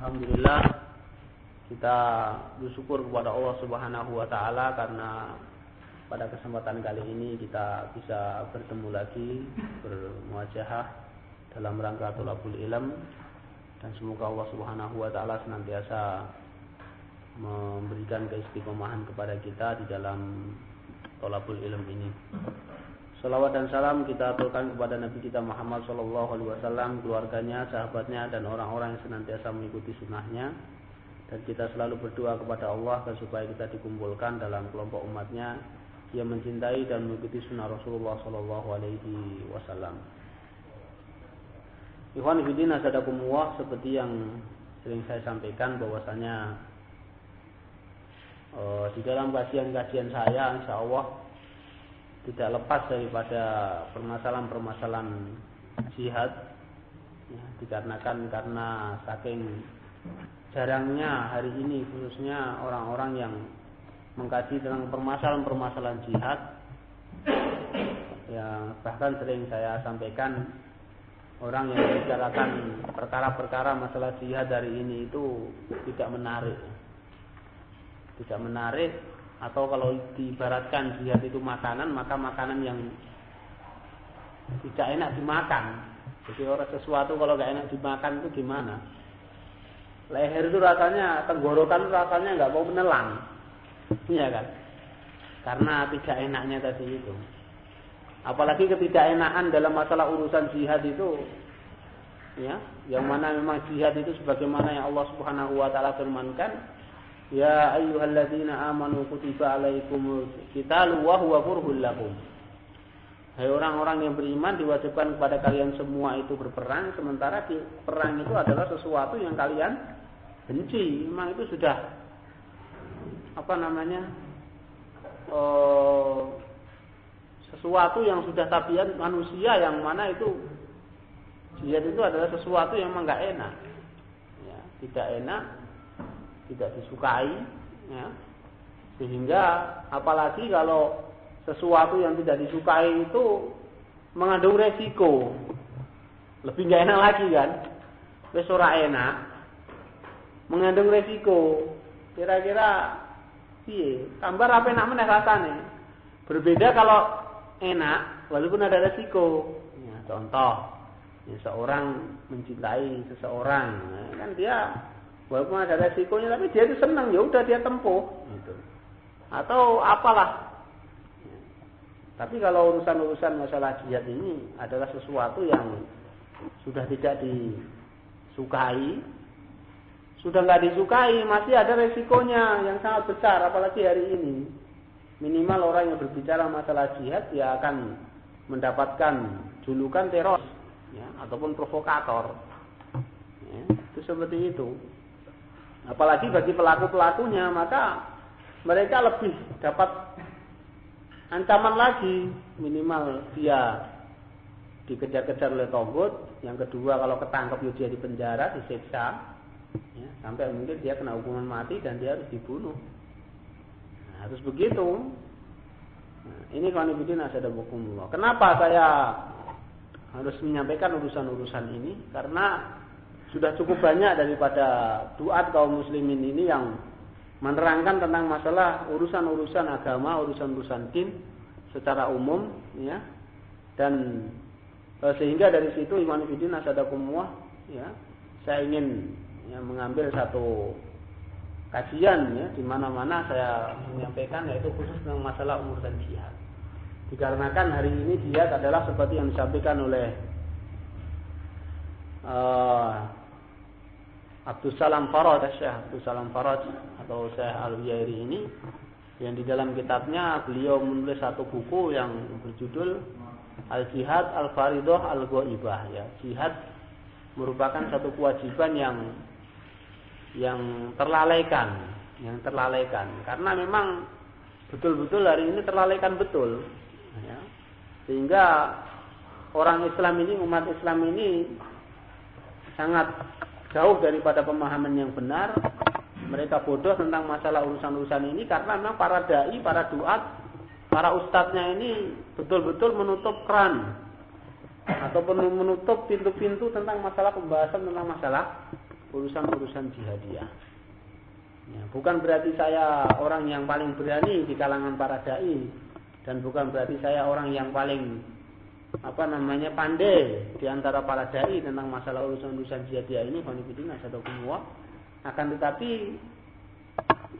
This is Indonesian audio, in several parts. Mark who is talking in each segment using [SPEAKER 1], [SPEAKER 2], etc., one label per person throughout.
[SPEAKER 1] Alhamdulillah, kita bersyukur kepada Allah Subhanahu wa taala karena pada kesempatan kali ini kita bisa bertemu lagi, bermuajahah dalam rangka thalabul ilm, dan semoga Allah Subhanahu wa taala senantiasa memberikan keistiqomahan kepada kita di dalam thalabul ilm ini. Salawat dan salam kita aturkan kepada Nabi kita Muhammad SAW, keluarganya, sahabatnya, dan orang-orang yang senantiasa mengikuti sunnahnya. Dan kita selalu berdoa kepada Allah supaya kita dikumpulkan dalam kelompok umatnya yang mencintai dan mengikuti sunnah Rasulullah SAW. Ikhwan fillah azzakumullah, seperti yang sering saya sampaikan bahwasanya di dalam kajian-kajian saya, insya Allah tidak lepas daripada permasalahan-permasalahan jihad, ya, dikarenakan karena saking jarangnya hari ini khususnya orang-orang yang mengkaji tentang permasalahan-permasalahan jihad, yang bahkan sering saya sampaikan orang yang membicarakan perkara-perkara masalah jihad hari ini itu tidak menarik. Atau kalau diibaratkan jihad itu makanan, maka makanan yang tidak enak dimakan. Jadi orang sesuatu kalau nggak enak dimakan itu gimana? Leher itu rasanya, tenggorokan rasanya nggak mau menelan, iya kan? Karena tidak enaknya tadi itu. Apalagi ketidakenakan dalam masalah urusan jihad itu, ya, yang mana memang jihad itu sebagaimana yang Allah Subhanahu wa taala firmankan, ya ayyuhalladzina amanu kutiba alaikumul qitalu wa huwa kurhul lakum. Hai orang-orang yang beriman, diwajibkan kepada kalian semua itu berperang, sementara perang itu adalah sesuatu yang kalian benci. Memang itu sudah sesuatu yang sudah tabiat manusia, yang mana itu jihad itu adalah sesuatu yang memang enggak enak. Ya, tidak enak, tidak disukai, ya. Sehingga apalagi kalau sesuatu yang tidak disukai itu mengandung resiko, lebih nggak enak lagi kan? Wis ora enak, mengandung resiko. Kira-kira piye? Gambar apa enak meneh rasane? Berbeda kalau enak walaupun ada resiko. Ya, contoh, ya, seorang mencintai seseorang, ya, kan dia walaupun ada resikonya, tapi dia itu senang, ya udah dia tempuh, gitu. Atau apalah. Ya. Tapi kalau urusan-urusan masalah jihad ini adalah sesuatu yang sudah tidak disukai, sudah nggak disukai, masih ada resikonya yang sangat besar, apalagi hari ini. Minimal orang yang berbicara masalah jihad, dia akan mendapatkan julukan teroris, ya, ataupun provokator. Ya, itu seperti itu. Apalagi bagi pelaku-pelakunya, maka mereka lebih dapat ancaman lagi. Minimal dia dikejar-kejar oleh togut. Yang kedua, kalau ketangkep dia di penjara, disiksa, ya, sampai mungkin dia kena hukuman mati dan dia harus dibunuh. Nah, harus begitu. Nah, ini qanibidin asyadakumullah. Kenapa saya harus menyampaikan urusan-urusan ini? Karena sudah cukup banyak daripada duat kaum muslimin ini yang menerangkan tentang masalah urusan-urusan agama, urusan-urusan din secara umum, ya. Dan Sehingga dari situ iman fillah nasadakumullah, ya, saya ingin ya, mengambil satu kajian ya di mana-mana saya menyampaikan yaitu khusus tentang masalah urusan jihad. Dikarenakan hari ini jihad adalah seperti yang disampaikan oleh Abdus Salam Faraj, Syekh Abdus Salam Faraj atau Syekh Al-Wiyairi ini, yang di dalam kitabnya beliau menulis satu buku yang berjudul Al-Jihad Al-Faridah Al-Ghaibah, ya. Jihad merupakan satu kewajiban yang terlalaikan, karena memang betul-betul hari ini terlalaikan betul, ya. Sehingga orang Islam ini, umat Islam ini sangat jauh daripada pemahaman yang benar. Mereka bodoh tentang masalah urusan-urusan ini karena memang para dai, para duat, para ustadznya ini betul-betul menutup keran ataupun menutup pintu-pintu tentang masalah pembahasan tentang masalah urusan-urusan jihadiyah. Ya, bukan berarti saya orang yang paling berani di kalangan para dai, dan bukan berarti saya orang yang paling pandai di antara para dai tentang masalah urusan-urusan jihadiyah ini. Akan tetapi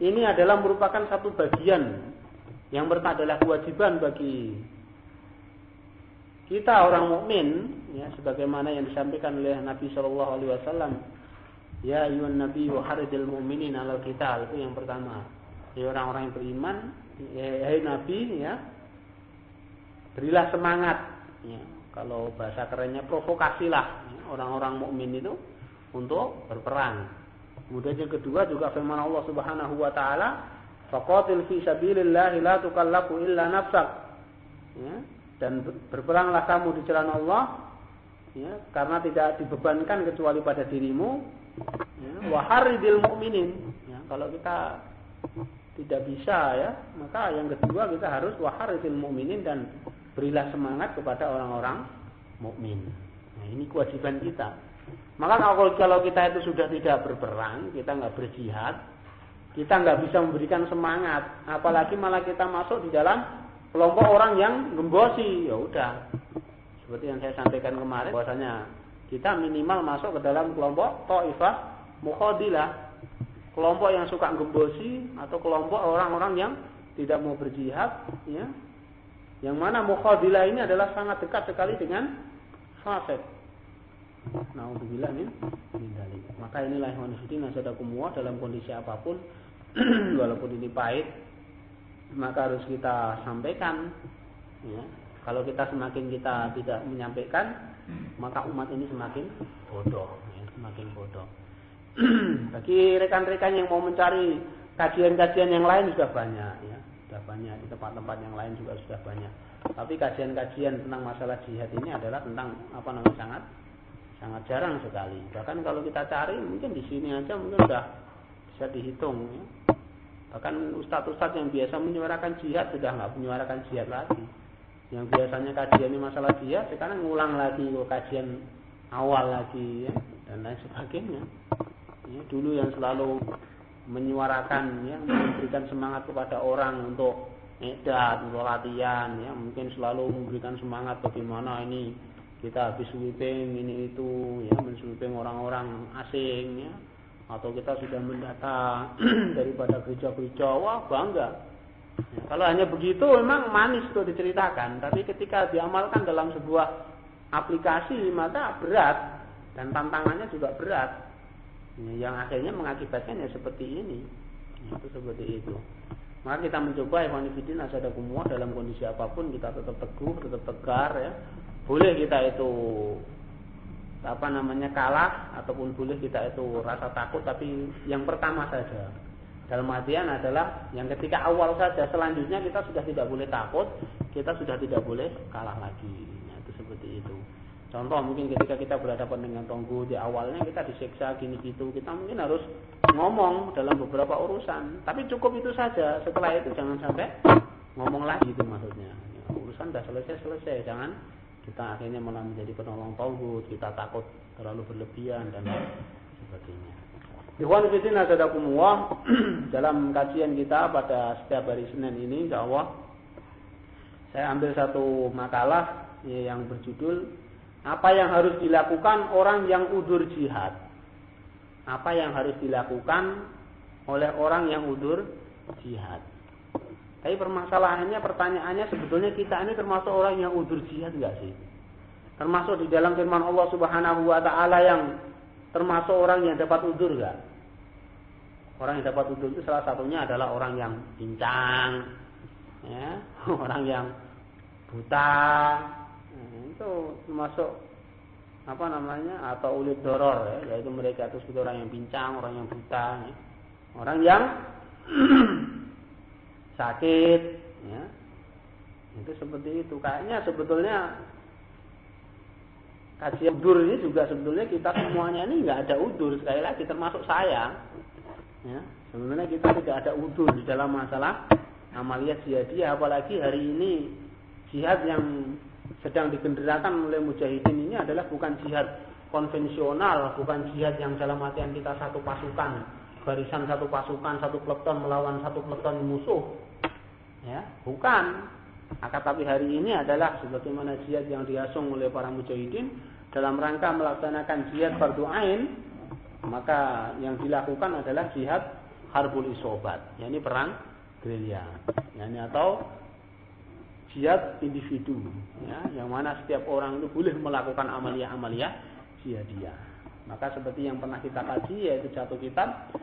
[SPEAKER 1] ini adalah merupakan satu bagian yang adalah kewajiban bagi kita orang mukmin, ya, sebagaimana yang disampaikan oleh Nabi Shallallahu Alaihi Wasallam. Ya ayyuhan nabi wa haridil mu'minin 'alal qital, itu yang pertama. Ya orang-orang yang beriman, hai nabi, ya, berilah semangat, ya. Kalau bahasa kerennya provokasilah, ya, orang-orang mukmin itu untuk berperang. Kemudian yang kedua juga firman Allah Subhanahu wa taala, faqatil fi sabilillah la tukallafu illa nafsak. Ya, dan berperanglah kamu di jalan Allah, ya, karena tidak dibebankan kecuali pada dirimu. Ya, wa haridil mu'minin. Ya, kalau kita tidak bisa, ya, maka yang kedua kita harus wa haridil mu'minin, dan berilah semangat kepada orang-orang mukmin. Nah, ini kewajiban kita. Maka kalau kita itu sudah tidak berperang, kita nggak berjihad, kita nggak bisa memberikan semangat, apalagi malah kita masuk di dalam kelompok orang yang gembosi, ya udah. Seperti yang saya sampaikan kemarin, bahwasanya kita minimal masuk ke dalam kelompok Thaifah Mukhadilah, kelompok yang suka gembosi atau kelompok orang-orang yang tidak mau berjihad, ya. Yang mana Mukhadilah ini adalah sangat dekat sekali dengan fasik. Nauzubillah min dzalik. Maka inilah ikhwan fillah nasadakumullah, dalam kondisi apapun walaupun ini pahit, maka harus kita sampaikan, ya. Kalau kita semakin kita tidak menyampaikan, maka umat ini semakin bodoh, ya, semakin bodoh. Bagi rekan-rekan yang mau mencari kajian-kajian yang lain sudah banyak, ya. Sudah banyak di tempat-tempat yang lain juga sudah banyak. Tapi kajian-kajian tentang masalah jihad ini adalah tentang sangat jarang sekali. Bahkan kalau kita cari mungkin di sini aja mungkin sudah bisa dihitung, ya. Bahkan ustadz-ustadz yang biasa menyuarakan jihad sudah nggak menyuarakan jihad lagi. Yang biasanya kajian ini masalah jihad sekarang ngulang lagi kajian awal lagi, ya, dan lain sebagainya. Ya, dulu yang selalu menyuarakan, ya, memberikan semangat kepada orang untuk edat, untuk latihan, ya, mungkin selalu memberikan semangat bagaimana ini kita habis sweeping ini itu, ya, mensweeping orang-orang asing, ya, atau kita sudah mendata daripada gereja-gereja, wah bangga. Ya, kalau hanya begitu memang manis itu diceritakan, tapi ketika diamalkan dalam sebuah aplikasi maka berat dan tantangannya juga berat, ya, yang akhirnya mengakibatkan ya seperti ini, ya, itu seperti itu. Maka kita mencoba ikhwan fillah nasadakumullah, dalam kondisi apapun kita tetap teguh, tetap tegar, ya. Boleh kita itu kalah, ataupun boleh kita itu rasa takut, tapi yang pertama saja. Dalam artian adalah yang ketika awal saja, selanjutnya kita sudah tidak boleh takut, kita sudah tidak boleh kalah lagi. Nah, itu seperti itu. Contoh mungkin ketika kita berhadapan dengan tonggo di awalnya kita disiksa gini gitu, kita mungkin harus ngomong dalam beberapa urusan. Tapi cukup itu saja. Setelah itu jangan sampai ngomong lagi, itu maksudnya. Ya, urusan sudah selesai, jangan kita akhirnya malah menjadi penolong tauhid, kita takut terlalu berlebihan dan sebagainya. Ikhwan fillah nasadakumullah, dalam kajian kita pada setiap hari Senin ini insyaallah saya ambil satu makalah, ya, yang berjudul Apa yang harus dilakukan orang yang udzur jihad? Apa yang harus dilakukan oleh orang yang udzur jihad? Tapi permasalahannya, pertanyaannya, sebetulnya kita ini termasuk orang yang udzur jihad enggak sih? Termasuk di dalam firman Allah Subhanahu wa taala yang termasuk orang yang dapat udzur enggak? Orang yang dapat udzur itu salah satunya adalah orang yang pincang, ya, orang yang buta, itu termasuk apa namanya, atau ulil doror, ya, yaitu mereka itu seperti orang yang pincang, orang yang buta, ya, orang yang sakit, ya, itu seperti itu. Kayaknya sebetulnya kajian udzur ini juga sebetulnya kita semuanya ini nggak ada udzur, sekali lagi termasuk saya. Ya, sebenarnya kita tidak ada udzur di dalam masalah amaliyah jihadiyah, apalagi hari ini jihad yang sedang digenderangkan oleh mujahidin ini adalah bukan jihad konvensional, bukan jihad yang dalam artian kita satu pasukan, barisan satu pasukan, satu peleton melawan satu peleton musuh. Ya, bukan. Akan tapi hari ini adalah sebagaimana jihad yang diasung oleh para mujahidin dalam rangka melaksanakan jihad fardhu ain, maka yang dilakukan adalah jihad harbul isobat, yakni perang gerilya, yakni atau jihad individu, ya, yang mana setiap orang itu boleh melakukan amaliyah-amaliyah jihadiyah. Maka seperti yang pernah kita kaji, yaitu jatuh kitab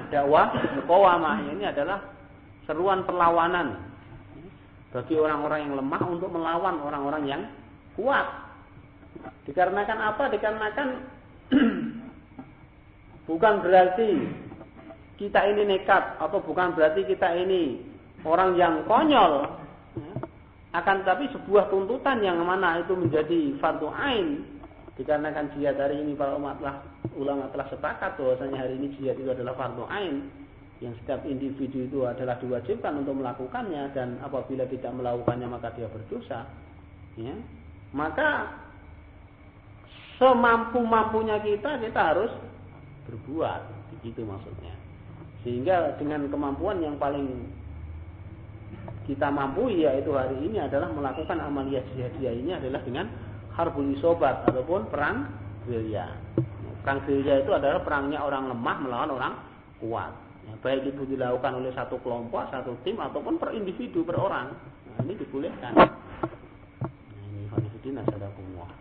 [SPEAKER 1] dakwah muqawamah, ini adalah seruan perlawanan bagi orang-orang yang lemah untuk melawan orang-orang yang kuat. Dikarenakan apa? Dikarenakan bukan berarti kita ini nekat, atau bukan berarti kita ini orang yang konyol, ya. Akan tapi sebuah tuntutan yang mana itu menjadi fardhu ain. Dikarenakan jihad hari ini para ulama telah sepakat bahwasanya hari ini jihad itu adalah fardhu ain, yang setiap individu itu adalah diwajibkan untuk melakukannya, dan apabila tidak melakukannya maka dia berdosa, ya. Maka semampu-mampunya kita harus berbuat, begitu maksudnya. Sehingga dengan kemampuan yang paling kita mampu, yaitu hari ini adalah melakukan amaliyah jihadiyah ini adalah dengan harbul isobat ataupun perang gerilya. Perang gerilya itu adalah perangnya orang lemah melawan orang kuat. Ya, baik itu dilakukan oleh satu kelompok, satu tim, ataupun per individu, per orang. Nah, ini dibolehkan. Nah, ini khonifidin asadakumullah.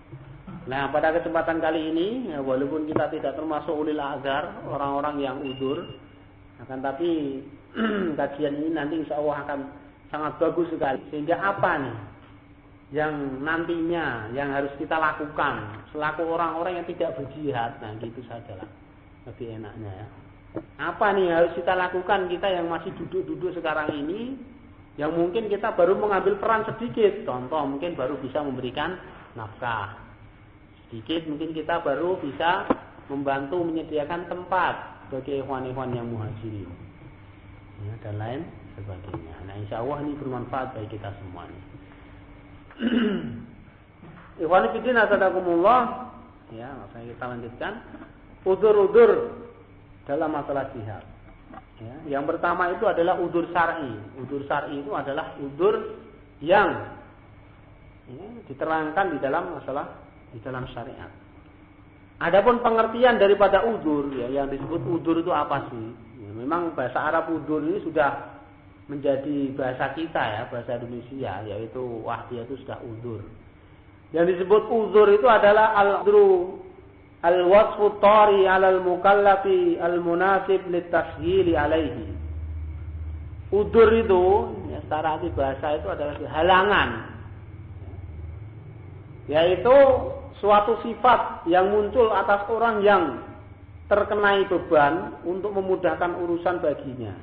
[SPEAKER 1] Nah, pada kesempatan kali ini, ya, walaupun kita tidak termasuk ulil azhar, orang-orang yang udzur, akan tapi kajian ini nanti insya Allah akan sangat bagus sekali. Sehingga apa nih yang nantinya yang harus kita lakukan selaku orang-orang yang tidak berjihad? Nah, gitu sajalah lebih enaknya, ya. Apa nih yang harus kita lakukan, kita yang masih duduk-duduk sekarang ini, yang mungkin kita baru mengambil peran sedikit. Contoh, mungkin baru bisa memberikan nafkah sedikit, mungkin kita baru bisa membantu menyediakan tempat bagi ikhwan-ikhwan yang muhajirin, ya, dan lain sebagainya. Nah, insya Allah ini bermanfaat bagi kita semua. Ikhwan fillah azzakumullah, ya, makanya kita lanjutkan udzur-udzur dalam masalah jihad. Ya, yang pertama itu adalah udzur syar'i. Udzur syar'i itu adalah udzur yang, ya, diterangkan di dalam masalah di dalam syariat. Adapun pengertian daripada udzur, ya, yang disebut udzur itu apa sih? Ya, memang bahasa Arab udzur ini sudah menjadi bahasa kita, ya, bahasa Indonesia, yaitu dia itu sudah udzur. Yang disebut udzur itu adalah al-udhru al-wasfu tari 'alal mukallafi al-munasib litashhili 'alaihi. Udzur itu, ya, secara arti bahasa itu adalah halangan, yaitu suatu sifat yang muncul atas orang yang terkenai beban untuk memudahkan urusan baginya.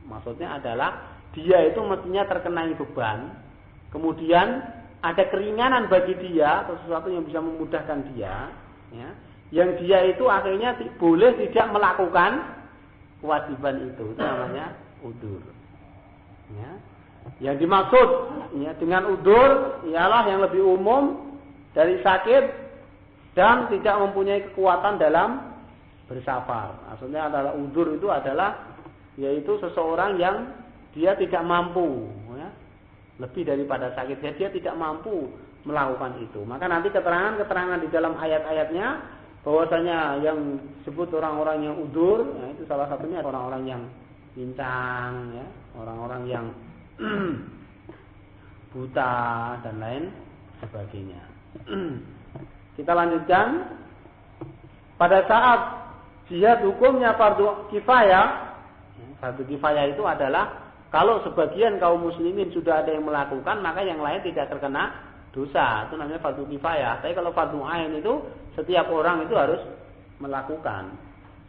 [SPEAKER 1] Maksudnya adalah dia itu mestinya terkenai beban, kemudian ada keringanan bagi dia atau sesuatu yang bisa memudahkan dia, ya, yang dia itu akhirnya boleh tidak melakukan kewajiban itu namanya udzur. Ya. Yang dimaksud, ya, dengan udzur ialah yang lebih umum dari sakit dan tidak mempunyai kekuatan dalam bersafar. Maksudnya adalah udzur itu adalah yaitu seseorang yang dia tidak mampu, ya, lebih daripada sakit, dia tidak mampu melakukan itu. Maka nanti keterangan-keterangan di dalam ayat-ayatnya bahwasanya yang disebut orang-orang yang udur, ya, itu salah satunya orang-orang yang pincang, ya, orang-orang yang buta dan lain sebagainya. Kita lanjutkan. Pada saat jihad hukumnya fardu kifayah. Fardu kifayah itu adalah kalau sebagian kaum muslimin sudah ada yang melakukan, maka yang lain tidak terkena dosa. Itu namanya fardu kifayah. Tapi kalau fardu ain itu setiap orang itu harus melakukan.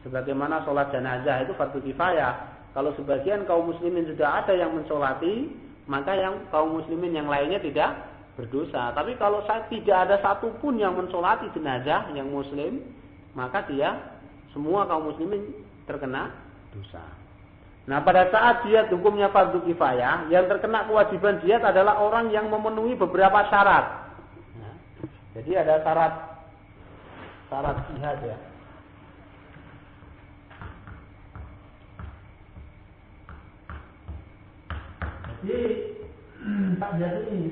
[SPEAKER 1] Sebagaimana sholat jenazah itu fardu kifayah. Kalau sebagian kaum muslimin sudah ada yang mensolati, maka yang kaum muslimin yang lainnya tidak berdosa. Tapi kalau tidak ada satupun yang mensolati jenazah yang muslim, maka dia semua kaum muslimin terkena dosa. Nah, pada saat jihad hukumnya fardu kifayah, yang terkena kewajiban jihad adalah orang yang memenuhi beberapa syarat. Nah, jadi ada syarat jihad ya. Jadi jihad ini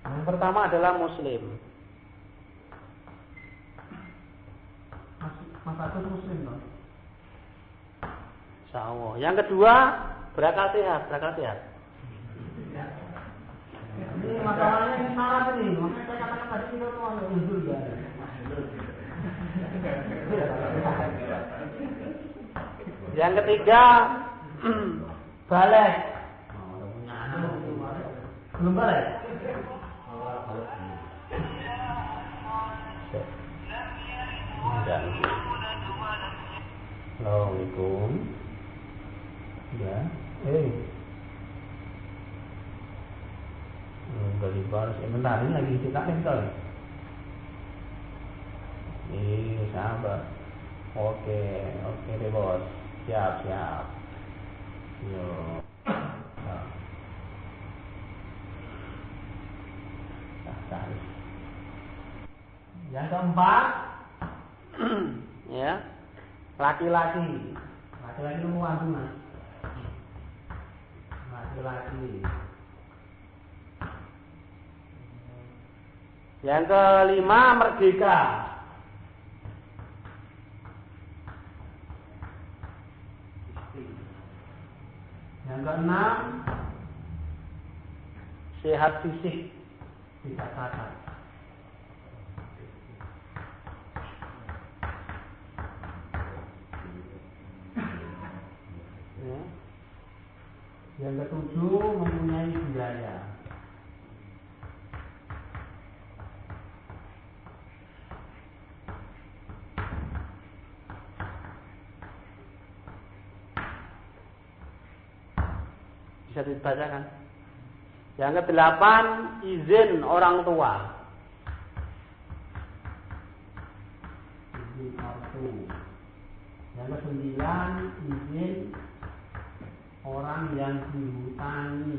[SPEAKER 1] yang pertama adalah muslim. Mas Agus muslim loh. Insyaallah. Yang kedua, berakal sehat. Ini masalahnya ini syarat ini. Makanya saya katakan tadi kita tuh ada usul ya. Yang ketiga, balik. Belum balik. Assalamualaikum. Ya, dari baru sebentar ini lagi kita nempel. Sahabat. Oke deh bos. Siap. Yo. Yang keempat, ya, laki-laki itu wajib mas. Laki-laki. Yang kelima, merdeka. Yang keenam, sehat fisik, tidak cacat. Yang ketujuh, mempunyai biaya. Bisa dibacakan. Yang kedelapan, izin orang tua. Izin ortu. Yang kesembilan, izin orang yang dihutangi.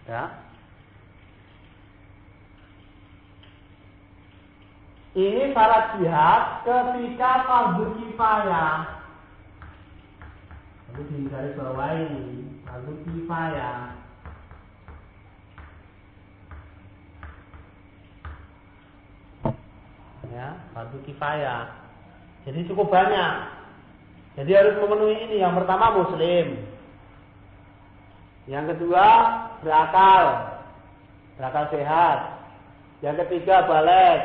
[SPEAKER 1] Ya. Ini syarat jihad ketika fardu kifayah. Lalu digarisbawahi fardu kifayah. Ya, fardu kifayah. Jadi cukup banyak. Jadi harus memenuhi ini. Yang pertama muslim. Yang kedua berakal sehat. Yang ketiga balik.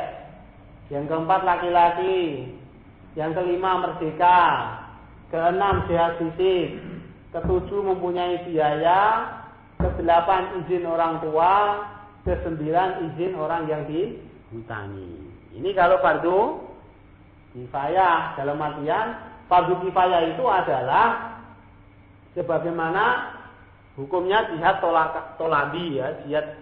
[SPEAKER 1] Yang keempat laki-laki. Yang kelima merdeka. Keenam sehat fisik. Ketujuh mempunyai biaya. Kedelapan izin orang tua. Kesembilan izin orang yang dihutangi. Ini kalau fardu kifayah, dalam artian fardu kifayah itu adalah sebagaimana hukumnya jihad tolabi ya, jihad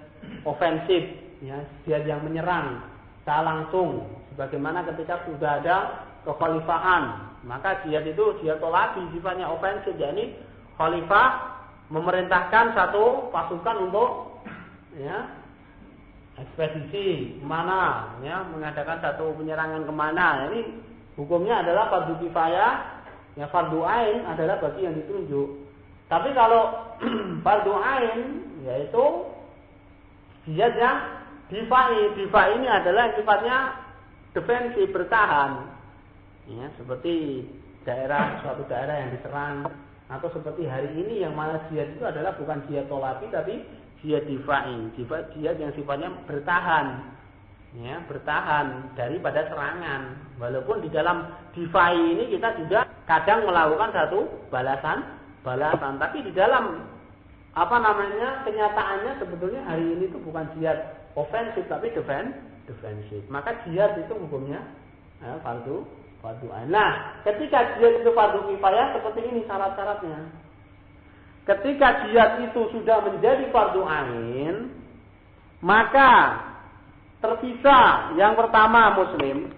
[SPEAKER 1] ofensif ya, jihad yang menyerang secara langsung. Sebagaimana ketika sudah ada kekhalifahan, maka jihad itu jihad tolabi, sifatnya ofensif. Jadi khalifah memerintahkan satu pasukan untuk ya ekspedisi kemana, ya, mengadakan satu penyerangan kemana. Ini hukumnya adalah fardu kifayah, ya fardu ain adalah bagi yang ditunjuk. Tapi kalau fardu ain yaitu jihad yang difai. Difai ini adalah sifatnya defensif, bertahan. Ya, seperti suatu daerah yang diserang, atau seperti hari ini yang mana jihad itu adalah bukan jihad tolabi tapi jihad difai, jihad yang sifatnya bertahan, ya, bertahan daripada serangan. Walaupun di dalam difai ini kita juga kadang melakukan satu balasan, tapi di dalam kenyataannya sebetulnya hari ini itu bukan jihad ofensif tapi defensif. Maka jihad itu hukumnya fardu ain. Nah, ketika jihad itu fardu kifayah seperti ini syarat-syaratnya. Ketika jihad itu sudah menjadi fardu ain, maka tersisa yang pertama muslim,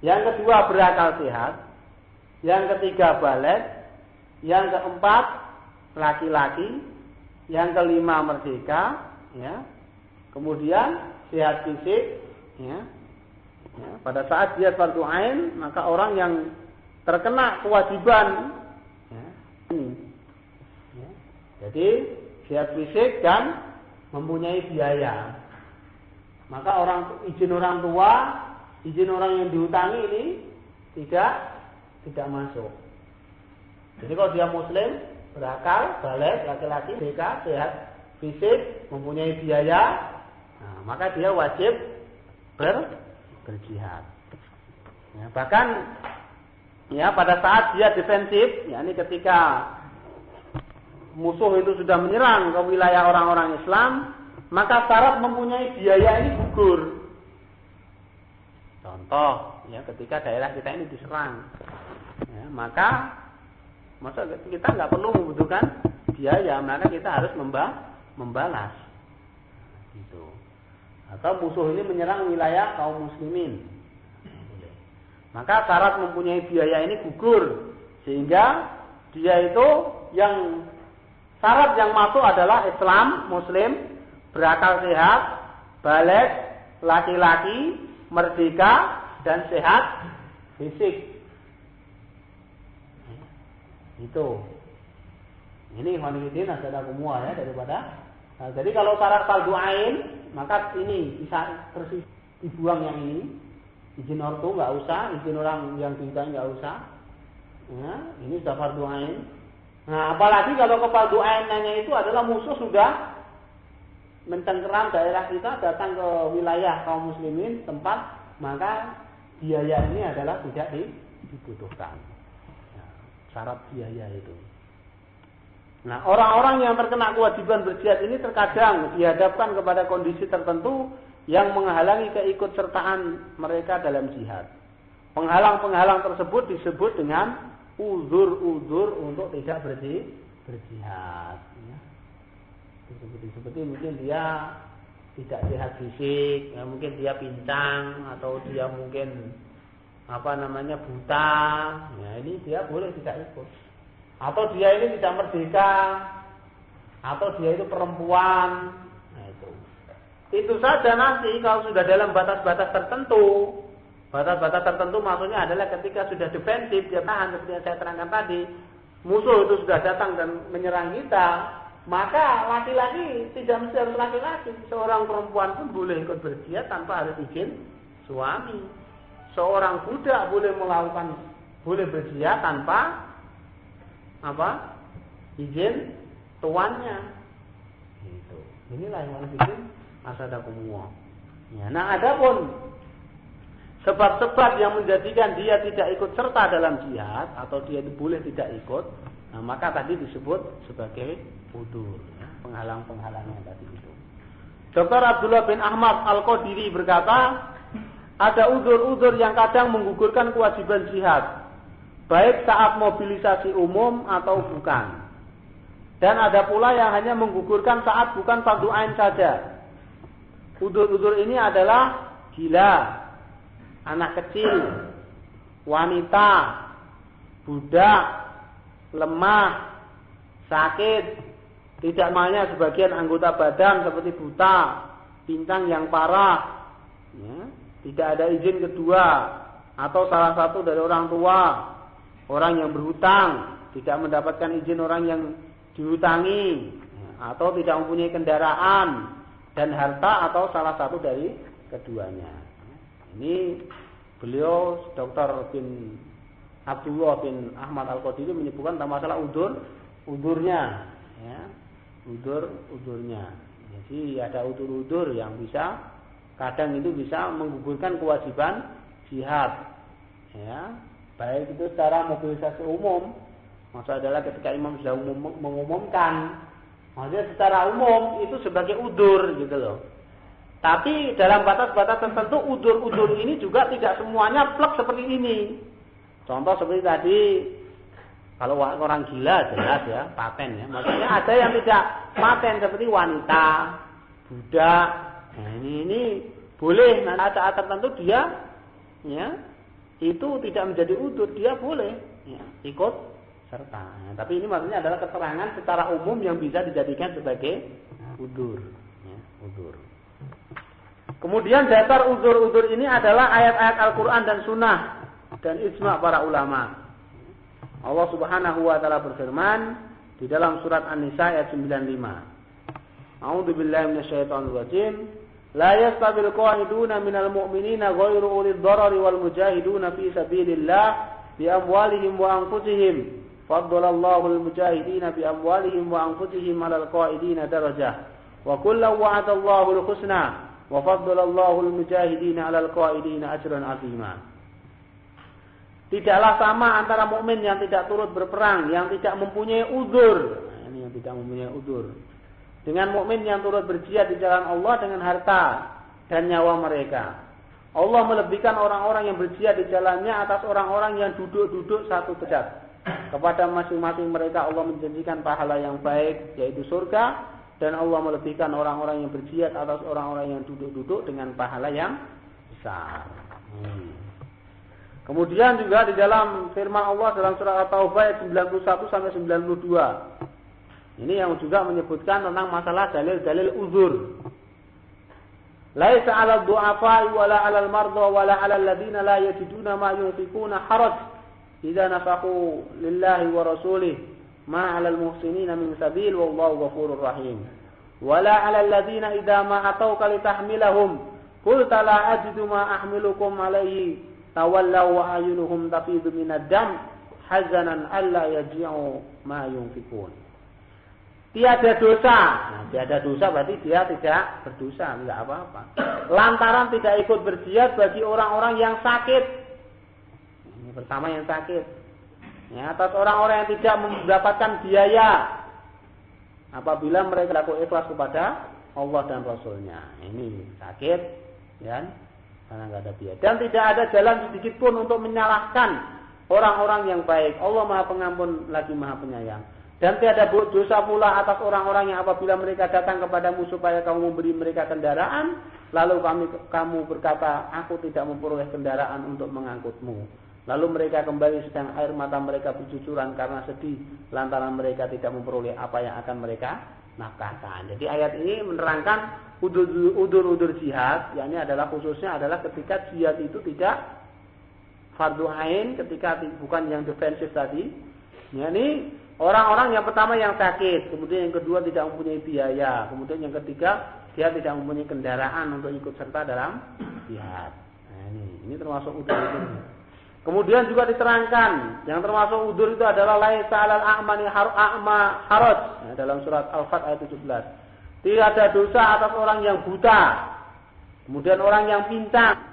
[SPEAKER 1] yang kedua berakal sehat, yang ketiga baligh, yang keempat laki-laki, yang kelima merdeka, ya. Kemudian sehat fisik, ya. Ya, pada saat jihad fardu ain, maka orang yang terkena kewajiban, ya, ini, ya, jadi sehat fisik dan mempunyai biaya. Maka izin orang tua, izin orang yang dihutangi ini tidak masuk. Jadi kalau dia muslim, berakal, baligh, laki-laki, merdeka, sehat fisik, mempunyai biaya, nah, maka dia wajib berjihad. Ya, bahkan ya pada saat dia defensif, yakni ketika musuh itu sudah menyerang ke wilayah orang-orang Islam, maka syarat mempunyai biaya ini gugur. Contoh, ya ketika daerah kita ini diserang, ya, maka kita nggak perlu membutuhkan biaya, maka kita harus membalas. Gitu. Atau musuh ini menyerang wilayah kaum muslimin, maka syarat mempunyai biaya ini gugur, sehingga dia itu syarat yang masuk adalah Islam, muslim, berakal sehat, baligh, laki-laki, merdeka, dan sehat fisik. Itu. Ini ikhwanifidin adalah semua ya daripada. Nah, jadi kalau syarat fardu ain, maka ini bisa dibuang yang ini. Izin ortu nggak usah, izin orang yang dihutangi nggak usah. Ya, ini sudah fardu ain. Nah, apalagi kalau ke fardu ainnya itu adalah musuh sudah mencengkeram daerah kita, datang ke wilayah kaum muslimin tempat, maka biaya ini adalah tidak dibutuhkan. Ya, syarat biaya itu. Nah, orang-orang yang terkena kewajiban berjihad ini terkadang dihadapkan kepada kondisi tertentu yang menghalangi keikutsertaan mereka dalam jihad. Penghalang-penghalang tersebut disebut dengan uzur-uzur untuk tidak berjihad. Ya. Seperti mungkin dia tidak sehat fisik, ya, mungkin dia pincang atau dia mungkin buta. Ya, ini dia boleh tidak ikut. Atau dia ini tidak merdeka, atau dia itu perempuan. Nah, itu saja nanti kalau sudah dalam batas-batas tertentu. Batas-batas tertentu maksudnya adalah ketika sudah defensif, dia tahan seperti yang saya terangkan tadi, musuh itu sudah datang dan menyerang kita, maka laki-laki tidak mesti harus laki-laki, seorang perempuan pun boleh ikut berjihad tanpa harus izin suami. Seorang budak boleh berjihad tanpa izin tuannya. Gitu. Inilah yang bikin asadakumullah. Ya, nah adapun sebab-sebab yang menjadikan dia tidak ikut serta dalam jihad atau dia boleh tidak ikut, nah maka tadi disebut sebagai udzur, ya, penghalang-penghalangnya tadi itu. Dr. Abdullah bin Ahmad Al-Qadiri berkata, ada udzur-udzur yang kadang menggugurkan kewajiban jihad, baik saat mobilisasi umum atau bukan. Dan ada pula yang hanya menggugurkan saat bukan fardu ain saja. Udzur-udzur ini adalah gila, anak kecil, wanita, budak, lemah, sakit, tidak mahnya sebagian anggota badan seperti buta, pincang yang parah, ya, tidak ada izin kedua, atau salah satu dari orang tua, orang yang berhutang, tidak mendapatkan izin orang yang dihutangi, ya, atau tidak mempunyai kendaraan dan harta, atau salah satu dari keduanya. Ini beliau Dr. bin Abdullah bin Ahmad Al-Qadiri menyebutkan tentang masalah udurnya, ya, udurnya. Jadi ada udur yang bisa, kadang itu bisa menggugurkan kewajiban jihad, ya, baik itu secara mobilisasi umum, maksud adalah ketika imam sudah mengumumkan, maksudnya secara umum itu sebagai udur gitu loh. Tapi dalam batas-batas tertentu udur-udur ini juga tidak semuanya plek seperti ini. Contoh seperti tadi, kalau orang gila jelas ya, paten ya. Maksudnya ada yang tidak paten seperti wanita, budak. Nah, ini boleh. Nah, saat tertentu dia, ya, itu tidak menjadi udur, dia boleh, ya, ikut serta. Nah, tapi ini maksudnya adalah keterangan secara umum yang bisa dijadikan sebagai udur, ya, udur. Kemudian dasar udur-udur ini adalah ayat-ayat Al-Quran dan Sunnah dan ijma' para ulama. Allah Subhanahu wa taala berfirman di dalam surat An-Nisa ayat 95. A'udzu billahi minasyaitonir rajim. La yastabil qa'iduna minal mu'minina ghairu ulil dharari wal mujahiduna fi sabilillah bi amwalihim wa anfusihim. Faddalallahu al-mujahidina bi amwalihim wa anfusihim 'alal qa'idina darajah. Wa kullu wa'adallahu al-husna. Wa faddalallahu al-mujahidina 'alal qa'idina ajran 'azima. Tidaklah sama antara mukmin yang tidak turut berperang, yang tidak mempunyai uzur. Nah, ini yang tidak mempunyai uzur. Dengan mukmin yang turut berjihad di jalan Allah dengan harta dan nyawa mereka. Allah melebihkan orang-orang yang berjihad di jalannya atas orang-orang yang duduk-duduk satu derajat. Kepada masing-masing mereka Allah menjanjikan pahala yang baik, yaitu surga. Dan Allah melebihkan orang-orang yang berjihad atas orang-orang yang duduk-duduk dengan pahala yang besar. Kemudian juga di dalam firman Allah dalam surah At-Taubah ayat 91 sampai 92. Ini yang juga menyebutkan tentang masalah dalil-dalil uzur. Laisa 'alal du'afa'i wala 'alal mardha wala 'alal ladzina la yajiduna ma yunfiquna haraj idza nafaqu lillahi wa rasulihi. Ma 'alal muhsinina min sabil wallahu ghafurur rahim. Wala 'alal ladzina idza ma atauka litahmilahum qulta la ajidu ma ahmilukum 'alaihi tawallaw wa ayunuhum tafidu minad dam hazanan alla yaji'u ma yunfiqun. Tiada dosa. Nah, tiada dosa berarti dia tidak berdosa, enggak apa-apa. Lantaran tidak ikut berjihad bagi orang-orang yang sakit. Ini pertama yang sakit. Ya, atas orang-orang yang tidak mendapatkan biaya apabila mereka lakukan ikhlas kepada Allah dan Rasulnya. Ini sakit, ya, karena nggak ada biaya. Dan tidak ada jalan sedikit pun untuk menyalahkan orang-orang yang baik. Allah Maha Pengampun lagi Maha Penyayang. Dan tiada dosa pula atas orang-orang yang apabila mereka datang kepadamu supaya kamu memberi mereka kendaraan, lalu kamu berkata, aku tidak memperoleh kendaraan untuk mengangkutmu. Lalu mereka kembali sedang air mata mereka bercucuran karena sedih lantaran mereka tidak memperoleh apa yang akan mereka nafkahkan. Jadi ayat ini menerangkan udur-udur jihad, yakni adalah khususnya adalah ketika jihad itu tidak fardu ain, ketika bukan yang defensif tadi. Yakni orang-orang yang pertama yang sakit, kemudian yang kedua tidak mempunyai biaya, kemudian yang ketiga dia tidak mempunyai kendaraan untuk ikut serta dalam jihad. Nah, ini termasuk udur-udurnya. Kemudian juga diterangkan yang termasuk udur itu adalah laisa 'alal a'mani a'ma haraj, ya, dalam surat Al-Fat ayat 17. Tidak ada dosa atas orang yang buta, kemudian orang yang pincang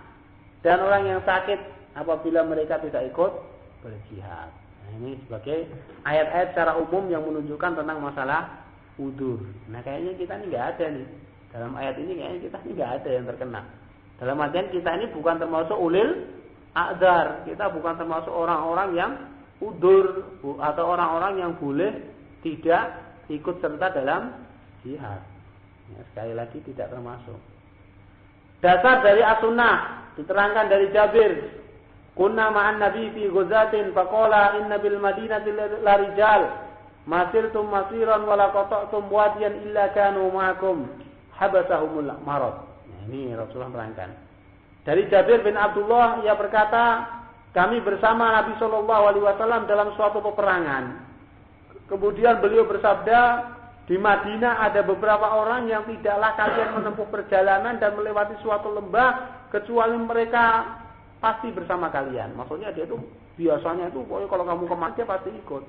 [SPEAKER 1] dan orang yang sakit apabila mereka tidak ikut berjihad. Nah, ini sebagai ayat-ayat secara umum yang menunjukkan tentang masalah udur. Nah, kayaknya kita ini nggak ada nih. Dalam ayat ini kayaknya kita ini nggak ada yang terkena. Dalam artian kita ini bukan termasuk ulil a'dzar, kita bukan termasuk orang-orang yang udur atau orang-orang yang boleh tidak ikut serta dalam jihad. Ya, sekali lagi tidak termasuk. Dasar dari as-sunnah diterangkan dari Jabir, kunna ma'an nabi fi ghazatin faqala inna bil madinati la rijal masirtum masiran wa la qata'tum wadiyan illa kanu ma'akum habasahumul marad. Nah, ini Rasulullah menerangkan. Dari Jabir bin Abdullah, ia berkata, kami bersama Nabi Shallallahu Alaihi Wasallam dalam suatu peperangan. Kemudian beliau bersabda, di Madinah ada beberapa orang yang tidaklah kalian menempuh perjalanan dan melewati suatu lembah kecuali mereka pasti bersama kalian. Maksudnya dia itu biasanya itu pokoknya kalau kamu kemana dia pasti ikut.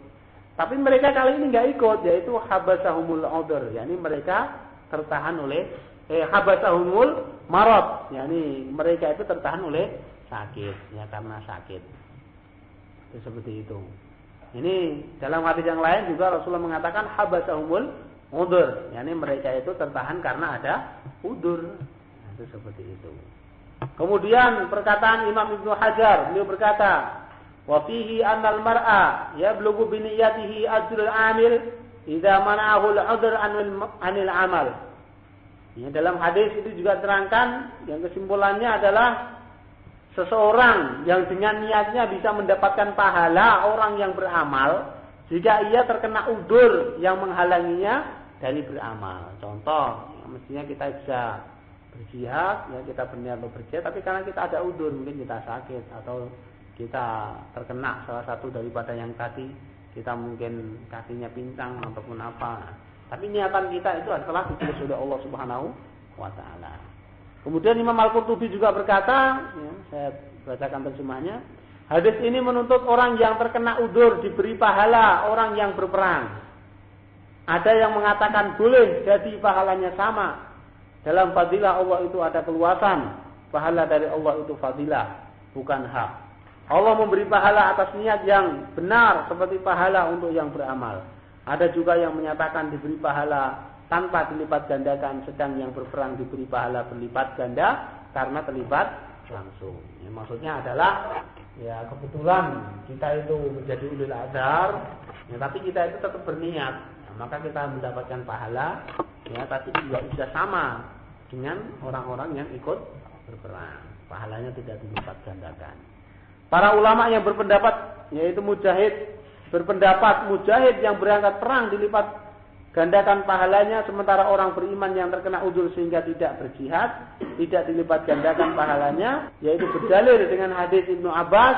[SPEAKER 1] Tapi mereka kali ini nggak ikut, yaitu habasahumul udhr, yakni mereka tertahan oleh habasahumul marad, yakni mereka itu tertahan oleh sakit, ya karena sakit. Itu seperti itu. Ini dalam hadis yang lain juga Rasulullah mengatakan habasahumul udhr, yakni mereka itu tertahan karena ada udzur. Nah, itu seperti itu. Kemudian perkataan Imam Ibnu Hajar, beliau berkata, wa fihi annal mar'a yablughu bi niyyatihi ajrul 'amil idza mana'ahu al-'udhr 'anil 'amal. Ya, dalam hadis itu juga terangkan yang kesimpulannya adalah seseorang yang dengan niatnya bisa mendapatkan pahala orang yang beramal jika ia terkena udzur yang menghalanginya dari beramal. Contoh, mestinya kita bisa berjihad, ya kita berniat untuk berjihad, tapi karena kita ada udzur, mungkin kita sakit atau kita terkena salah satu daripada yang tadi, kita mungkin kakinya pincang ataupun apa. Tapi niatan kita itu adalah ditulis oleh Allah Subhanahu wa taala. Kemudian Imam Al-Qurtubi juga berkata, ya, saya bacakan terjemahnya, hadis ini menuntut orang yang terkena udzur diberi pahala orang yang berperang. Ada yang mengatakan boleh jadi pahalanya sama. Dalam fadilah Allah itu ada keluasan. Pahala dari Allah itu fadilah, bukan hak. Allah memberi pahala atas niat yang benar seperti pahala untuk yang beramal. Ada juga yang menyatakan diberi pahala tanpa dilipat gandakan, sedang yang berperang diberi pahala berlipat ganda karena terlibat langsung. Ya, maksudnya adalah ya kebetulan kita itu menjadi ulil azhar, ya, tapi kita itu tetap berniat, ya, maka kita mendapatkan pahala, ya, tapi juga bisa sama dengan orang-orang yang ikut berperang. Pahalanya tidak dilipat gandakan. Para ulama yang berpendapat, yaitu Mujahid, berpendapat mujahid yang berangkat perang dilipat gandakan pahalanya, sementara orang beriman yang terkena udzur sehingga tidak berjihad tidak dilipat gandakan pahalanya, yaitu berdalil dengan hadis Ibnu Abbas,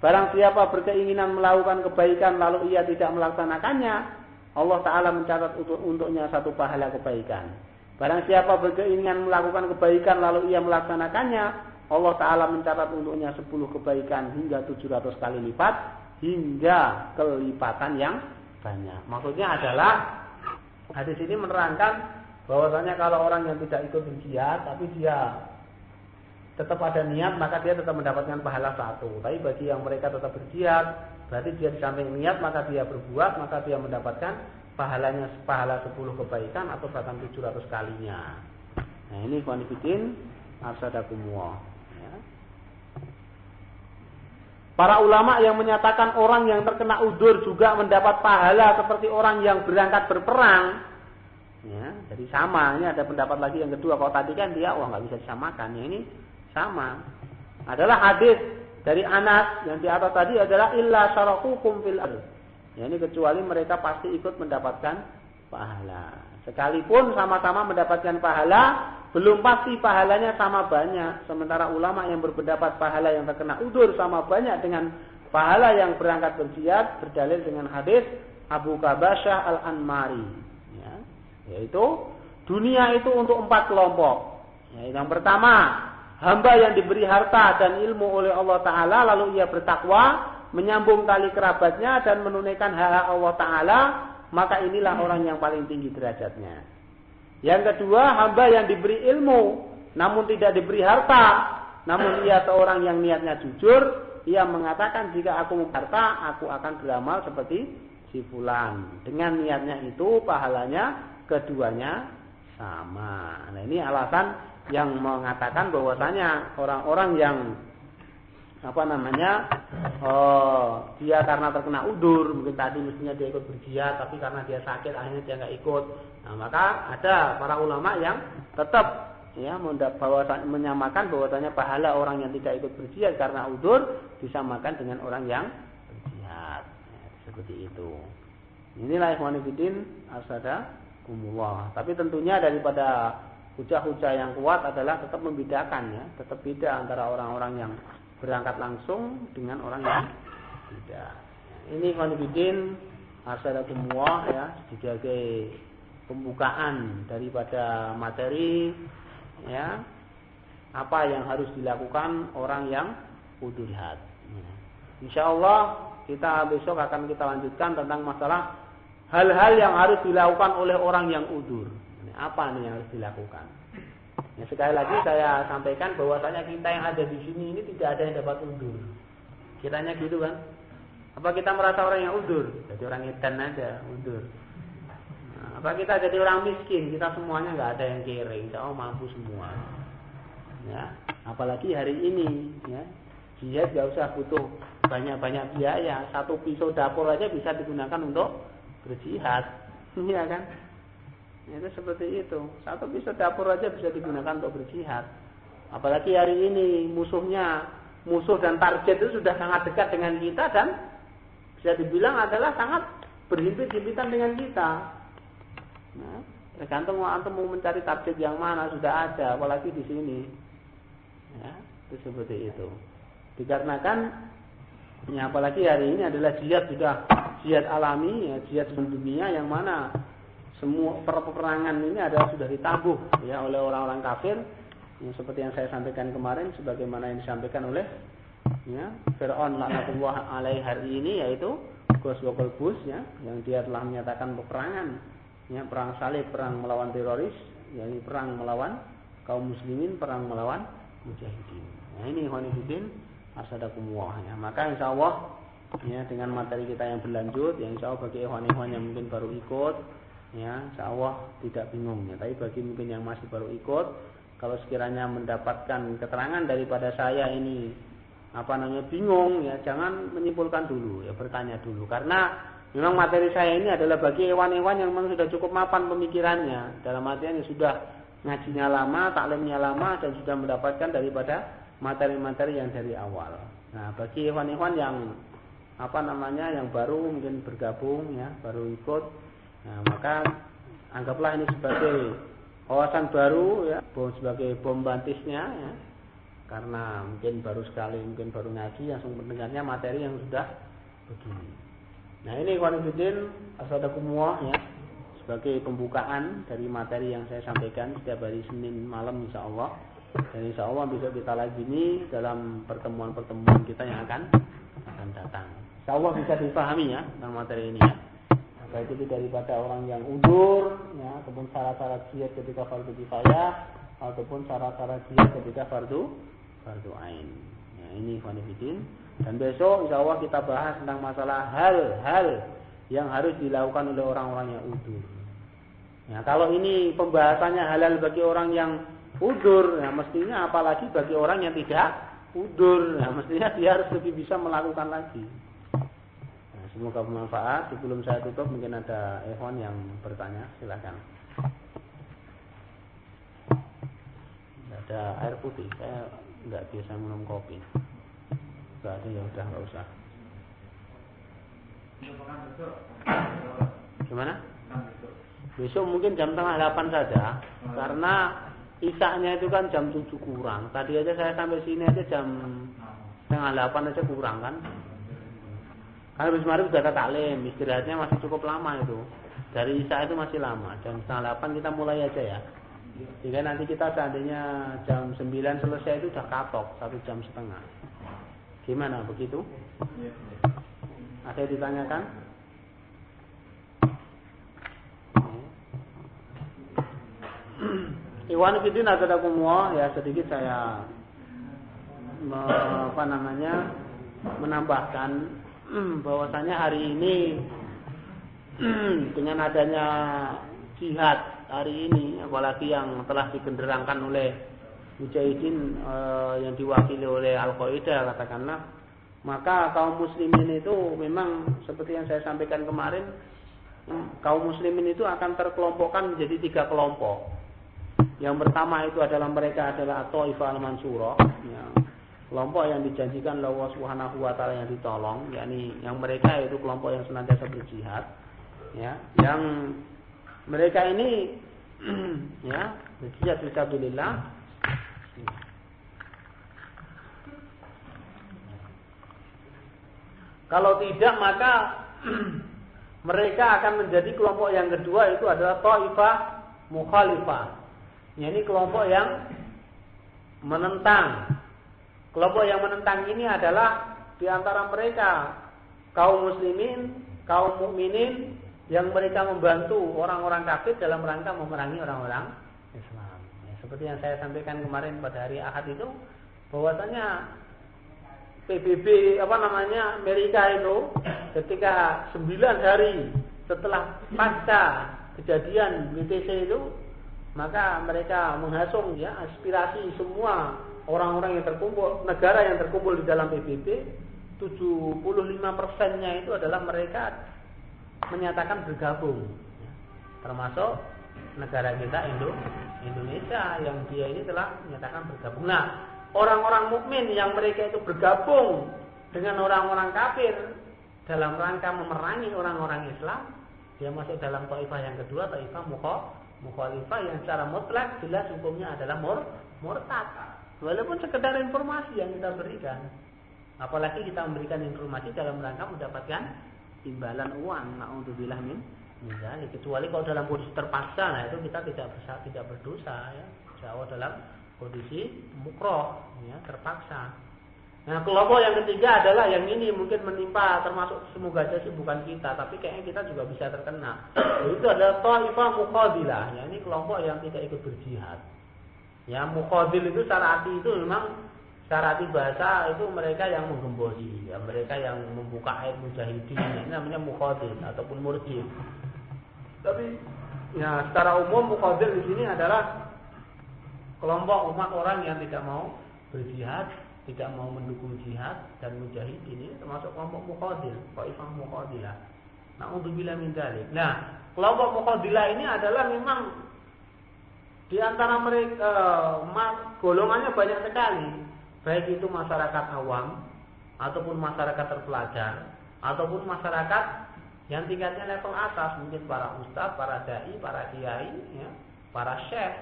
[SPEAKER 1] barang siapa berkeinginan melakukan kebaikan lalu ia tidak melaksanakannya, Allah Ta'ala mencatat untuknya satu pahala kebaikan. Barang siapa berkeinginan melakukan kebaikan lalu ia melaksanakannya, Allah Ta'ala mencatat untuknya 10 kebaikan hingga 700 kali lipat, hingga kelipatan yang banyak. Maksudnya adalah hadis ini menerangkan bahwasanya kalau orang yang tidak ikut berjihad tapi dia tetap ada niat, maka dia tetap mendapatkan pahala satu. Tapi bagi yang mereka tetap berjihad, berarti dia di samping niat maka dia berbuat, maka dia mendapatkan pahalanya pahala 10 kebaikan atau bahkan 700 kalinya. Nah, ini konfidin arsadakumullah. Para ulama yang menyatakan orang yang terkena udzur juga mendapat pahala seperti orang yang berangkat berperang. Ya, jadi sama. Ini ada pendapat lagi yang kedua. Kalau tadi kan dia nggak bisa disamakan. Ya, ini sama. Adalah hadis dari Anas yang di atas tadi adalah illa syarakukum fil ardh. Ya, ini kecuali mereka pasti ikut mendapatkan pahala. Sekalipun sama-sama mendapatkan pahala, belum pasti pahalanya sama banyak. Sementara ulama yang berpendapat pahala yang terkena udzur sama banyak dengan pahala yang berangkat berjihad berdalil dengan hadis Abu Qabasyah Al-Anmari. Ya, yaitu dunia itu untuk 4 kelompok. Ya, yang pertama, hamba yang diberi harta dan ilmu oleh Allah Ta'ala lalu ia bertakwa, menyambung tali kerabatnya dan menunaikan hak Allah Ta'ala, maka inilah orang yang paling tinggi derajatnya. Yang kedua, hamba yang diberi ilmu namun tidak diberi harta, namun ia seorang yang niatnya jujur, ia mengatakan jika aku harta, aku akan beramal seperti si fulan. Dengan niatnya itu pahalanya keduanya sama. Nah, ini alasan yang mengatakan bahwasanya orang-orang yang dia karena terkena udzur, mungkin tadi mestinya dia ikut berjihad, tapi karena dia sakit akhirnya dia nggak ikut. Nah, maka ada para ulama yang tetap ya menyamakan bahwasanya pahala orang yang tidak ikut berjihad karena udzur disamakan dengan orang yang berjihad. Ya, seperti itu. Inilah ikhwan fillah asadakumullah. Tapi tentunya daripada hujah-hujah yang kuat adalah tetap membedakan ya, tetap beda antara orang-orang yang berangkat langsung dengan orang yang tidak. Ini konfidin asalakumullah ya, sebagai pembukaan daripada materi ya, apa yang harus dilakukan orang yang udul had. Insyaallah kita besok akan kita lanjutkan tentang masalah hal-hal yang harus dilakukan oleh orang yang udur. Apa nih yang harus dilakukan? Ya, sekali lagi saya sampaikan bahwasanya kita yang ada di sini ini tidak ada yang dapat udur. Kiranya gitu kan? Apa kita merasa orang yang udur? Jadi orang edan aja udur. Nah, apa kita jadi orang miskin? Kita semuanya nggak ada yang kere, insya Allah mampu semua. Ya, apalagi hari ini, ya, jihad nggak usah butuh banyak-banyak biaya. Satu pisau dapur aja bisa digunakan untuk berjihad, iya kan? Itu seperti itu. Satu pisau dapur aja bisa digunakan untuk berjihad. Apalagi hari ini musuh dan target itu sudah sangat dekat dengan kita dan bisa dibilang adalah sangat berhimpit-himpitan dengan kita. Nah, tergantung antum mau mencari target yang mana sudah ada, apalagi di sini. Ya, itu seperti itu. Dikarenakan ya, apalagi hari ini adalah jihad alami, ya, jihad dunia yang mana semua peperangan ini adalah sudah ditabuh ya oleh orang-orang kafir, yang seperti yang saya sampaikan kemarin, sebagaimana yang disampaikan oleh ya Fir'aun laknatullah alaih hari ini, yaitu Ghazwatul Qalbus ya, yang dia telah menyatakan peperangan ya, perang salib, perang melawan teroris, yakni perang melawan kaum muslimin, perang melawan mujahidin. Nah, ini khonifidin asadakumullah ya. Maka insyaallah ya, dengan materi kita yang berlanjut, yang insyaallah bagi ikhwan-ikhwan yang mungkin baru ikut ya, insyaallah tidak bingung ya. Tapi bagi mungkin yang masih baru ikut, kalau sekiranya mendapatkan keterangan daripada saya ini bingung ya, jangan menyimpulkan dulu ya, bertanya dulu, karena memang materi saya ini adalah bagi hewan-hewan yang memang sudah cukup mapan pemikirannya, dalam artian yang sudah ngajinya lama, taklimnya lama, dan sudah mendapatkan daripada materi-materi yang dari awal. Nah, bagi hewan-hewan yang yang baru mungkin bergabung ya, baru ikut, nah, maka anggaplah ini sebagai wawasan baru ya, sebagai bom bantisnya ya. Karena mungkin baru sekali, mungkin baru ngaji, langsung mendengarnya materi yang sudah begini. Nah, ini khonifidin asadakumullah ya, sebagai pembukaan dari materi yang saya sampaikan setiap hari Senin malam insyaallah. Dan insyaallah bisa kita lazimi dalam pertemuan-pertemuan kita yang akan datang. Insyaallah bisa dipahami ya tentang materi ini ya. Baik itu daripada orang yang udur ya, ataupun syarat-syarat jihad ketika fardu kifayah, ataupun syarat-syarat jihad ketika fardu ain. Ya, ini khonifidin. Dan besok insyaallah kita bahas tentang masalah hal-hal yang harus dilakukan oleh orang-orang yang udur. Ya, kalau ini pembahasannya halal bagi orang yang udur, ya mestinya apalagi bagi orang yang tidak udur, ya mestinya dia harus lebih bisa melakukan lagi. Nah, semoga bermanfaat. Sebelum saya tutup, mungkin ada ikhwan yang bertanya, silakan. Ada air putih, saya nggak biasa minum kopi. Nggak ada, ya udah nggak usah. Gimana? Besok mungkin jam 7:30 saja, karena isaknya itu kan jam 7 kurang. Tadi aja saya sampai sini aja jam 7:30 aja kurang kan. Karena habis kemarin sudah ada taklim, istirahatnya masih cukup lama itu. Dari isak itu masih lama. Jam 7:30 kita mulai aja ya. Jika nanti kita seandainya jam 9 selesai itu sudah katok 1,5 jam. Gimana begitu? Ada yang ditanyakan? Iwan fillah azzakumullah, ya sedikit saya menambahkan bahwasanya hari ini dengan adanya jihad hari ini, apalagi yang telah digenderangkan oleh mujahidin yang diwakili oleh Al-Qaeda katakanlah, maka kaum muslimin itu memang seperti yang saya sampaikan kemarin, kaum muslimin itu akan terkelompokkan menjadi 3 kelompok. Yang pertama itu adalah mereka adalah At-Taifah Al-Mansurah, ya, kelompok yang dijanjikan oleh Allah Subhanahu wa taala yang ditolong, yakni yang mereka itu kelompok yang senantiasa berjihad, ya, yang mereka ini ya, jihad fisabilillah. Kalau tidak maka mereka akan menjadi kelompok yang kedua, itu adalah Taifah Mukhalifah. Ini kelompok yang menentang. Kelompok yang menentang ini adalah di antara mereka kaum muslimin, kaum mukminin yang mereka membantu orang-orang kafir dalam rangka memerangi orang-orang Islam. Ya, seperti yang saya sampaikan kemarin pada hari Ahad itu, bahwasanya PBB Amerika itu ketika 9 hari setelah pasca kejadian BTC itu, maka mereka menghasung ya aspirasi semua orang-orang yang terkumpul, negara yang terkumpul di dalam PBB. 75%-nya itu adalah mereka menyatakan bergabung, ya, termasuk negara kita Indonesia yang dia ini telah menyatakan bergabung. Nah, orang-orang mukmin yang mereka itu bergabung dengan orang-orang kafir dalam rangka memerangi orang-orang Islam, dia masuk dalam taifah yang kedua, taifah mukhalifah yang secara mutlak jelas hukumnya adalah murtad. Walaupun sekedar informasi yang kita berikan, apalagi kita memberikan informasi dalam rangka mendapatkan imbalan uang, na'udzubillah min dzalik. Kecuali kalau dalam kondisi terpaksa, nah itu kita tidak berdosa ya. Jauh dalam kondisi mukroh ya, terpaksa. Nah, kelompok yang ketiga adalah yang ini mungkin menimpa, termasuk semoga aja sih bukan kita, tapi kayaknya kita juga bisa terkena. Itu adalah Taifah Muqadilah, ya, ini kelompok yang tidak ikut berjihad. Ya, Muqadil itu secara arti itu memang secara arti bahasa itu mereka yang menggembosi, ya, mereka yang membuka ayat mujahidin, ini namanya Muqadil ataupun murjid. Tapi ya secara umum Muqadil di sini adalah kelompok umat orang yang tidak mau berjihad, tidak mau mendukung jihad dan mujahid, ini termasuk kelompok Muqadil, Taifah Muqadilah. Na'udzubillah min dzalik. Nah, kelompok Muqadilah ini adalah memang di antara mereka golongannya banyak sekali, baik itu masyarakat awam ataupun masyarakat terpelajar ataupun masyarakat yang tingkatnya level atas, mungkin para ustadz, para dai, para kiai, ya, para syekh.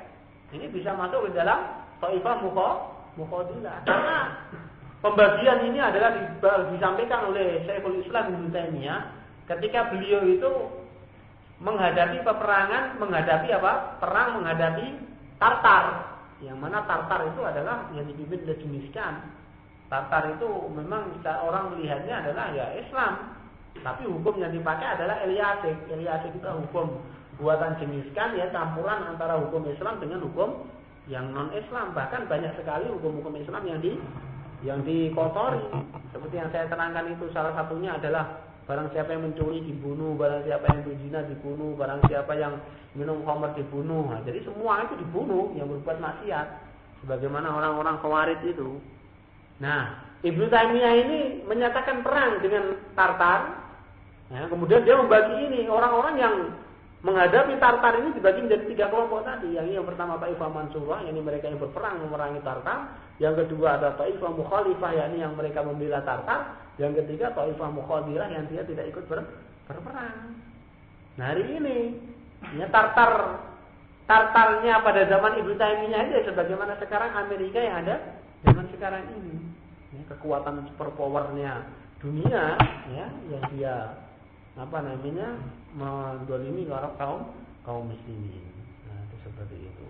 [SPEAKER 1] Ini bisa masuk ke dalam Taifah Muqadilah. Karena pembagian ini adalah disampaikan oleh Syekhul Islam Ibnu Taimiyah ketika beliau itu menghadapi peperangan, perang menghadapi Tartar. Yang mana Tartar itu adalah yang dipimpin oleh Genghis Khan. Tartar itu memang orang melihatnya adalah ya Islam, tapi hukum yang dipakai adalah Eliasik. Eliasik itu hukum buatan Genghis Khan, ya, campuran antara hukum Islam dengan hukum yang non-Islam. Bahkan banyak sekali hukum-hukum Islam yang dikotori. Seperti yang saya terangkan itu, salah satunya adalah barang siapa yang mencuri dibunuh, barang siapa yang berzina dibunuh, barang siapa yang minum khamr dibunuh. Nah, jadi semua itu dibunuh yang berbuat maksiat, sebagaimana orang-orang Khawarij itu. Nah, Ibnu Taimiyah ini menyatakan perang dengan Tartar. Nah, kemudian dia membagi ini orang-orang yang menghadapi Tartar ini dibagi menjadi 3 kelompok tadi. Yang pertama Taifah Mansurah, yakni mereka yang berperang memerangi Tartar. Yang kedua ada Taifah Mukhalifah, yakni yang mereka membela Tartar. Yang ketiga Taifah Muqadilah yang dia tidak ikut berperang. Nah, hari ini ya, Tartarnya pada zaman Ibnu Taimiyah itu sebagaimana sekarang Amerika yang ada zaman sekarang ini. Ya, kekuatan superpowernya dunia, ya, yang dia mendolimi kaum muslimin. Nah, itu seperti itu.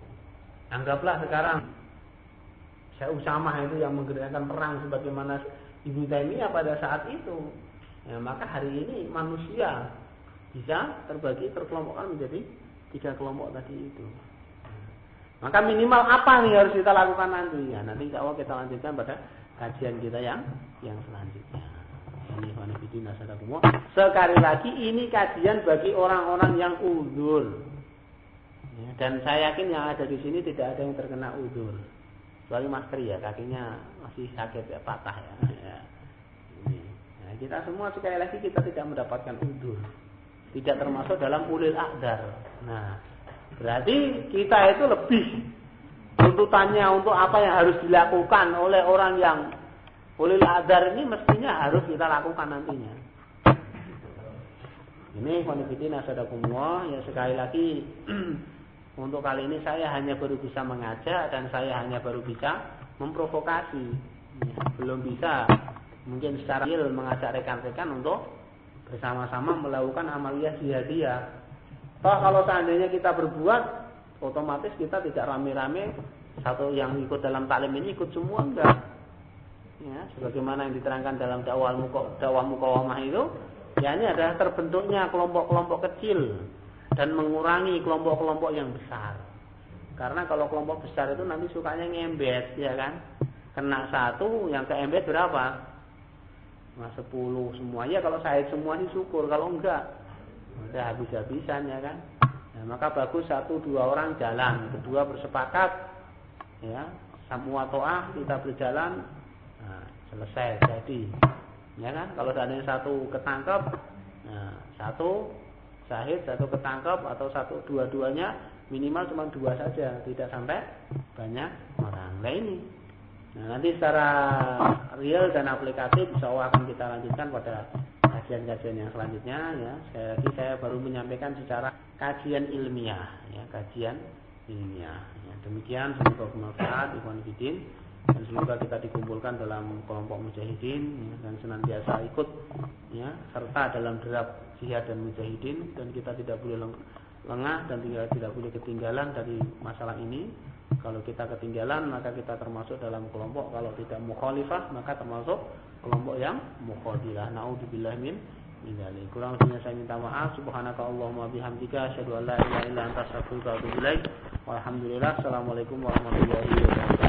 [SPEAKER 1] Anggaplah sekarang Syekh Usamah itu yang menggerakkan perang sebagaimana Ibnu Taimiyah pada saat itu. Ya, maka hari ini manusia bisa terkelompokkan menjadi 3 kelompok tadi itu. Maka minimal apa nih harus kita lakukan nanti? Ya, nanti insya Allah kita lanjutkan pada kajian kita yang selanjutnya. Sekali lagi ini kajian bagi orang-orang yang uzur. Ya, dan saya yakin yang ada di sini tidak ada yang terkena uzur. Kecuali Mas Tri, ya, kakinya masih sakit, ya, patah, ya. Ini. Nah, kita semua sekali lagi kita tidak mendapatkan uzur. Tidak termasuk dalam ulil aqdar. Nah, berarti kita itu lebih tuntutannya untuk apa yang harus dilakukan oleh orang yang ulil aqdar ini mestinya harus kita lakukan nantinya. Ini konfidina sadakumullah, ya, sekali lagi untuk kali ini saya hanya baru bisa mengajak dan saya hanya baru bisa memprovokasi. Ya, belum bisa mungkin secara real mengajak rekan-rekan untuk bersama-sama melakukan amaliyah jihadiyah. Toh kalau seandainya kita berbuat, otomatis kita tidak rame-rame satu yang ikut dalam taklim ini ikut semua, enggak. Ya, sebagaimana yang diterangkan dalam dakwah mukawamah itu, ya ini adalah terbentuknya kelompok-kelompok kecil dan mengurangi kelompok-kelompok yang besar. Karena kalau kelompok besar itu nanti sukanya ngembet, ya kan? Kena satu, yang keembet berapa? Nah, 10 semua. Ya kalau syahid semua ini syukur, kalau enggak, udah habis-habisan, ya kan? Nah, maka bagus 1-2 orang jalan, kedua bersepakat, ya, semua to'ah kita berjalan, nah, selesai, jadi. Ya kan? Kalau seandainya satu ketangkep, nah, satu syahid, satu ketangkep, atau dua-duanya minimal cuma 2 saja, tidak sampai banyak orang. Nah ini, nah, nanti secara real dan aplikatif insya akan kita lanjutkan pada kajian-kajian yang selanjutnya. Ya, sekali lagi saya baru menyampaikan secara kajian ilmiah, ya, kajian ilmiah. Ya, demikian, semoga bermanfaat, ikhwan fillah. Dan semoga kita dikumpulkan dalam kelompok mujahidin, ya, dan senantiasa ikut, ya, serta dalam derap jihad dan mujahidin, dan kita tidak boleh lengah dan tidak boleh ketinggalan dari masalah ini. Kalau kita ketinggalan maka kita termasuk dalam kelompok, kalau tidak mukhalifah maka termasuk kelompok yang mukhadilah. Naudzubillah min dzalik. Kurang lebihnya saya minta maaf. Subhanaka Allahumma bihamdika asyhadu an la ilaha illa anta astaghfiruka wa atubu ilaik. Walhamdulillah. Assalamualaikum warahmatullahi wabarakatuh.